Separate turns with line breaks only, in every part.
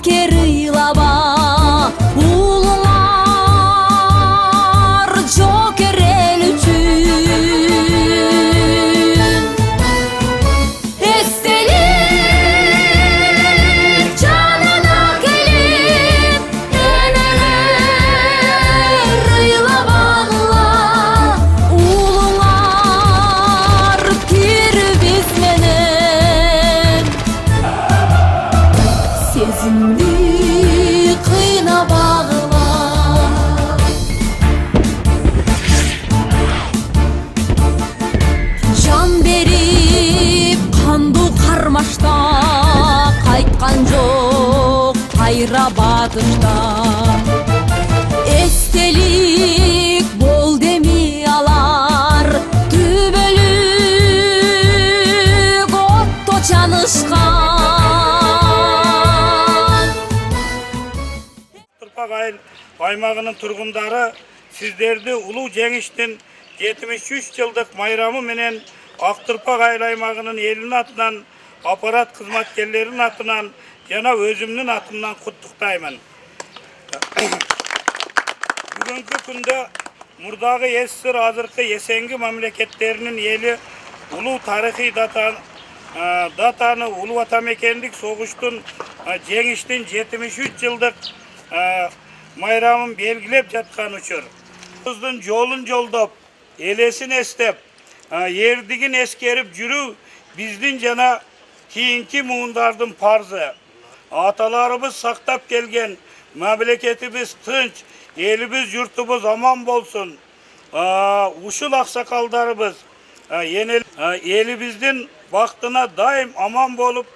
эскер ыйлаба уулуңар жокер эл үчүн эстелик жанына келип энелер ыйлабагыла уулуңар кирбиз менен сезимди кыйнабагыла жан берип кандуу кармашта кайткан жок кайра батышта эстелик бол деми алар түбөлүк отто жанышкан.
Ақтырпақ айыл аймағының тұрғындары сіздерді улуу жеңіштин 73 жылдық майрамы менен Ақтырпақ айыл аймағының елінің атынан, аппарат қызматкерлерінің атынан жана өзімнің атымнан құттықтаймын. Бүгінгі күнде мурдагы СССР азыркы эсенги мамлекеттеринин эли улуу тарыхый датаны улуу атамекендик согуштун жеңиштин 73 жылдык майрамын белгилеп жаткан учур. Биздин жолун жолдоп, элесин эстеп, эрдигин эскерип жүрүү биздин жана кийинки муундардын парзы. Аталарыбыз сактап келген мамлекетибиз тынч, элибиз журтубуз аман болсун. Ушул аксакалдарыбыз элибиздин бактына дайым аман болуп,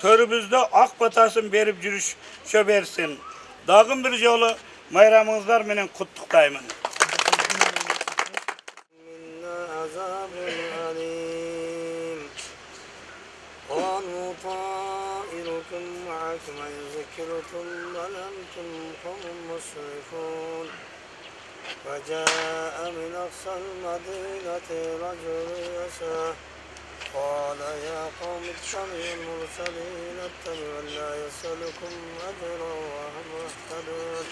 төрүбүздө ак батасын берип жүрүшө берсин. Дагы бир жолу майрамыңыздар менен куттуктаймын.
وجاء من أقصى المدينة رجل يسعى قال يا قوم اتبعوا المرسلين اتبعوا لا يسألكم أجرا وهم مهتدون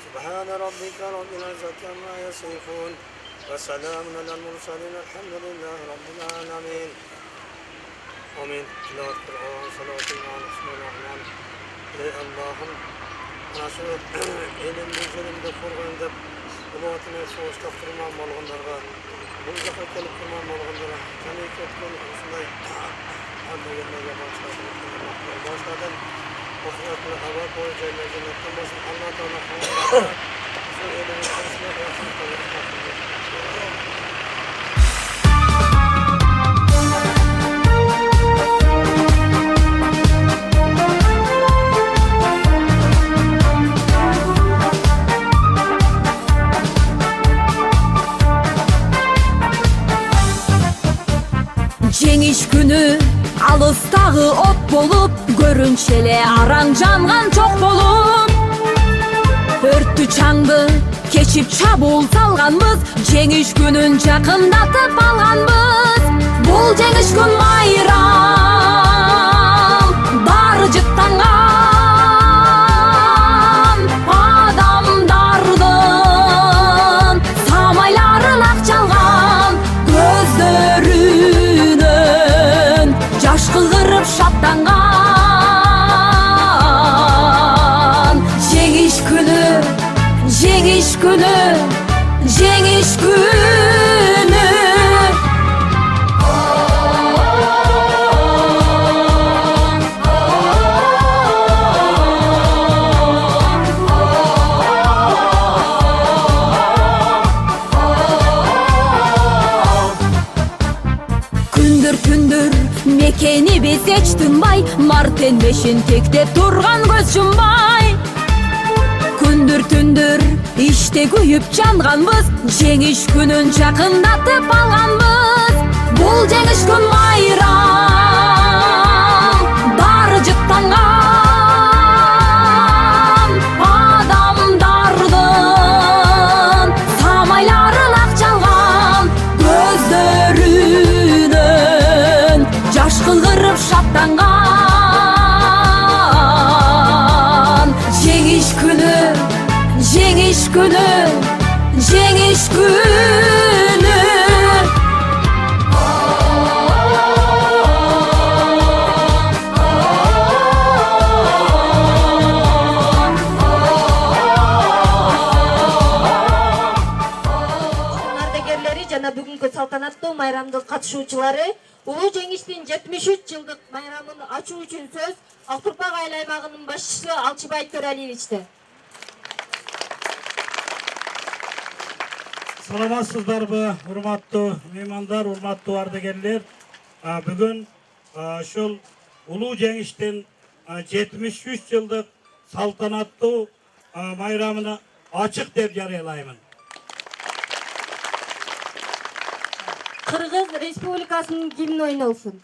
سبحان ربك رب العزة عما يصفون وسلام على المرسلين الحمد لله رب العالمين. آمين. تلاوة القرآن صلاة على بسم الله الرحمن الرحيم. اللهم nasıl elimde üzerinde kurğandı Umatına soğuşta kırmam malğınlarga Bulga kelip kırmam malğınlara Sani kötken usunday Adla yerine başladan Okuratlı hava koyu cennetten basın Allah Teala kavuşlarına Şu elimin karşısına karşısına kavuşlarına
Жеңиш күнү алыстагы от болуп көрүнчү эле араң жанган чок болуп өрттү чаңды кечип чабуул салганбыз жеңиш күнүн жакындатып алганбыз бул жеңиш күн майрам баары жыттанган адамдардын самайларын ак жалган көздөрүнөн жаш кыгырып шаттанган жеңиш күнү жеңиш күнү жеңиш күнү күндүр мекени биз эч тынбай мартен бешин тектеп турган көз жумбай күндүр иште күйүп жанганбыз жеңиш күнүн жакындатып алганбыз бул жеңиш күн майрам баары жыттанган адамдардын самайларын ак жалган көздөрүнөн жаш кылгырып шаттанган günü, cengiş günü, cengiş günü.
Ардагерлери жана бүгүнкү салтанаттуу майрамдын катышуучулары Улуу Жеңиштин 73 жылдык майрамын ачуу үчүн сөз Алтурпак айыл аймагынын башчысы Алчыбай Төралиевичте.
Саламатсыздарбы, урматтуу меймандар, урматтуу ардагерлер. Бүгүн ушул Улуу Жеңиштин 73 жылдык салтанаттуу майрамын ачык деп жарыялаймын.
Кыргыз Республикасынын гимни ойнолсун.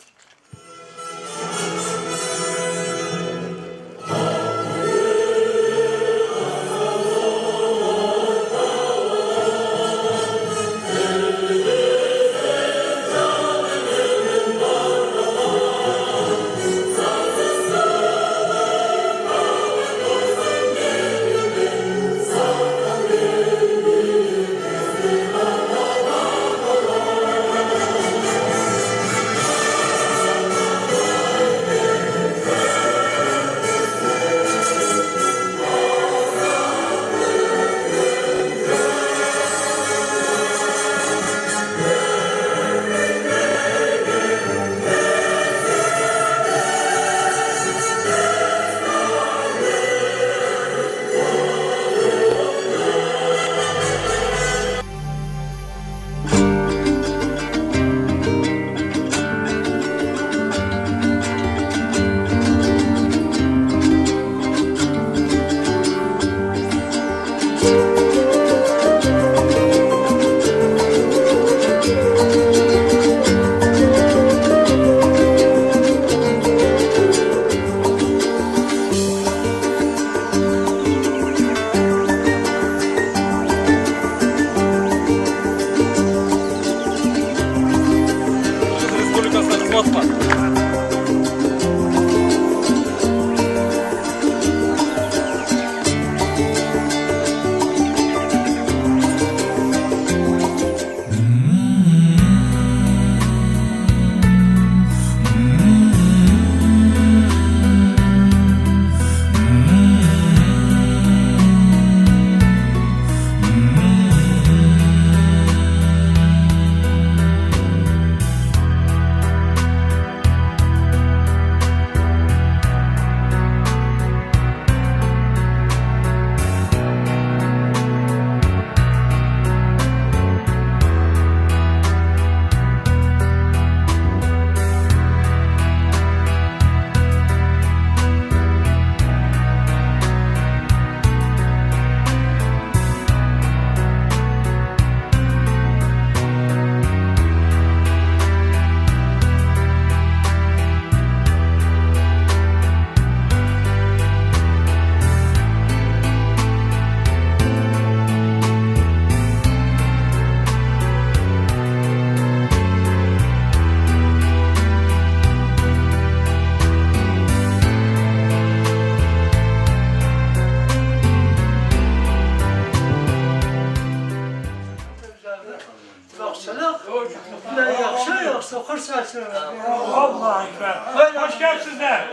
Allah ekber. Hoş geldinizler.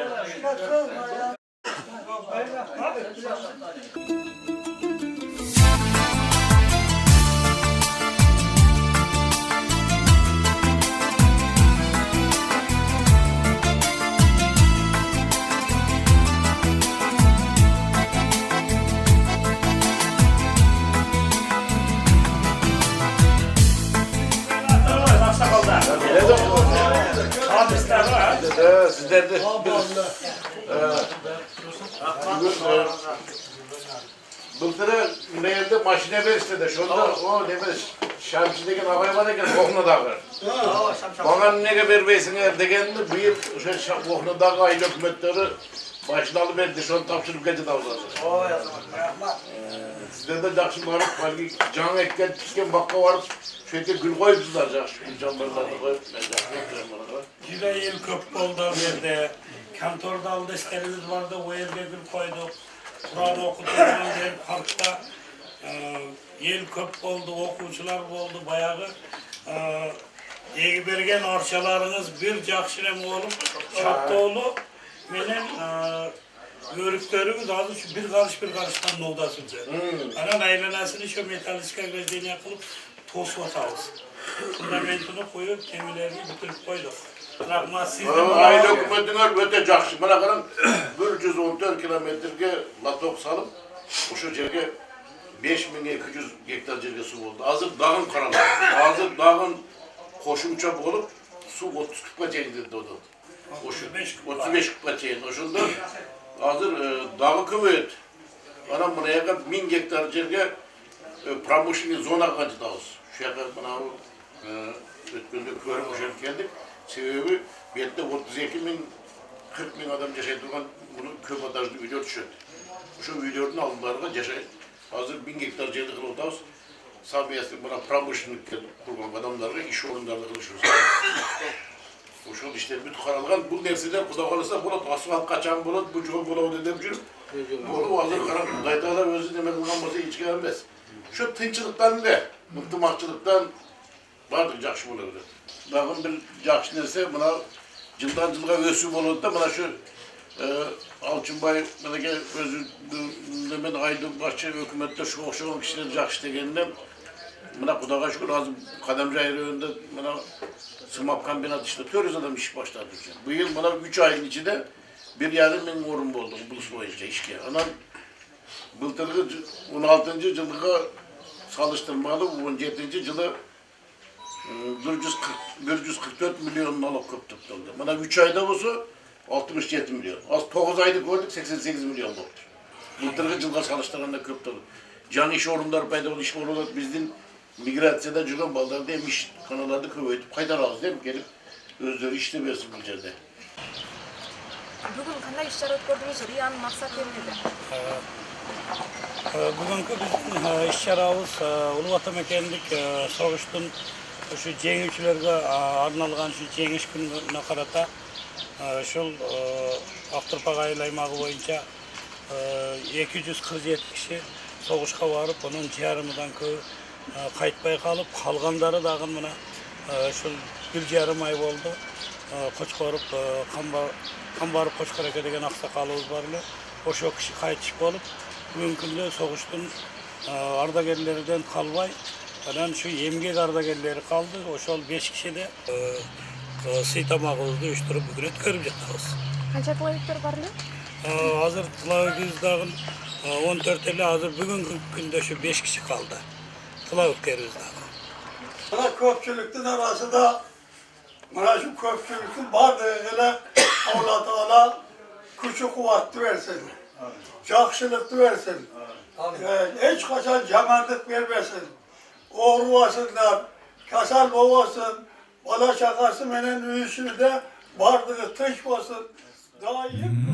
Sizler de Bıltırı neyinde maşine ver istedi. Şunda o demiş Şamşı'daki havayma deken kokuna dağır. Bana nege vermeysin degen bu yıl kokuna dağı aile hükümetleri başına alıverdi. Şunu tapşırıp gece davladı. Sizler de jakşı barıp belki can ekken pişken bakka varıp şöyle gül koyupsuzlar jakşı gül canlarlarını koyup ben jakşı
Yine yıl köp oldu yerde. Kantorda aldı isterimiz vardı, o yerde gül koyduk. Kur'an okuduğundan beri parkta el köp oldu, okuvchilar boldu, bayağı egi bergen arçalarınız bir jakşinem oğlum, Şaptoğlu menen örüklerimiz azı şu bir karıştan noğdasın sen. Anan aylanasını şu metaliska gözleniye kılıp tosu atağız. Fundamentini koyup gemilerini bitirip koyduk. Rahmat sizden
Aile hükümetine öte jakşı. Bana karın 114 kilometrege latok salıp şu жерге 5200 gektar жерге su oldu. Hazır dağın karalar. Hazır dağın koşumça bolup su 30 küpka çeyin dedi o da. 35 küpka çeyin. Oşunda hazır dağı kıvıt. Anam buraya 1000 gektar жерге pramuşini zona kaçtı dağız. Şu yaka bana ötkünde körüm hoşlanıp geldik. Sebebi bette 32 bin 40 bin adam yaşay durgan bunu köp atajlı video düşürdü. Şu videonun alımlarına yaşay hazır 1000 gektar жерді kılıyoruz. Sabiyesi bana pramuşinlik kurgan adamlarga iş orunlarını kılışıyoruz. Ошол иштер бүт каралган. Бул нерселер Кудай кааласа болот, асфальт качан болот, бу жол болот деп жүрүп. Болуп азыр карап кайтала өзү неме кылган болсо эч керек эмес. Ошо тынччылыктан эле, ынтымакчылыктан баардык жакшы болот. Дагы бир жакшы нерсе мына жылдан жылга өсүү болот да, мына шу Алчынбай мынакей өзү немен айдын башчы өкмөттө шу окшогон кишилер жакшы дегенден мына Кудайга шүкүр азыр Кадамжай районунда мына Sımap kombinat işte 400 adam iş başladı. Bu yıl bana 3 ayın içinde 1,5 bin orun oldu bulus boyunca işe. Anam bıltırgı 16. yılıga salıştırmalı 17. yılı 144 milyon nalok köp tuttu. Bana 3 ayda olsa 67 milyon. Az 9 ayda gördük 88 milyon oldu. Bıltırgı yılıga salıştırganda köp tuttu. Can iş orunları payda oldu, iş orunları bizden migrasyada жүрген балдарды эми иш каналарды көбөйтүп кайтарабыз деп келип өздөрү иштеп берсин бул жерде.
Бүгүн кандай иш-чара өткөрдүңүз? Риянын максаты эмнеде?
Бүгүнкү биздин иш-чарабыз Улуу Ата мекендик согуштун ушу жеңүүчүлөргө арналган ушу жеңиш күнүнө карата ушул Актырпак айыл аймагы боюнча 247 киши согушка барып, анын жарымынан көбү кайтпай калып, калгандары дагы мына ушул 1,5 ай болду. Кочкоруп Камбарып Кочкореке деген аксакалыбыз бар эле. Ошо киши кайтышып болуп, бүгүнкү күндө согуштун ардагерлеринен калбай, анан ушу эмгек ардагерлери калды. Ошол 5 кишиде сый тамагыбызды уюштуруп бүгүн өткөрүп жатабыз.
Канча тылабектер бар эле?
Азыр тылабыбыз дагы 14 эле, азыр бүгүнкү күндө ушу 5 киши калды. Tılabıklarız dağı.
Bana köpçülüktün arasında, bana şu köpçülüktün vardı hele Allah Teala küçük kuvvetli versin, jakşılıklı versin, hiç kaçan cemallik vermesin, oğruvasınlar, kasal boğasın, bala şakası menen üyüsünü de vardığı tış basın, daim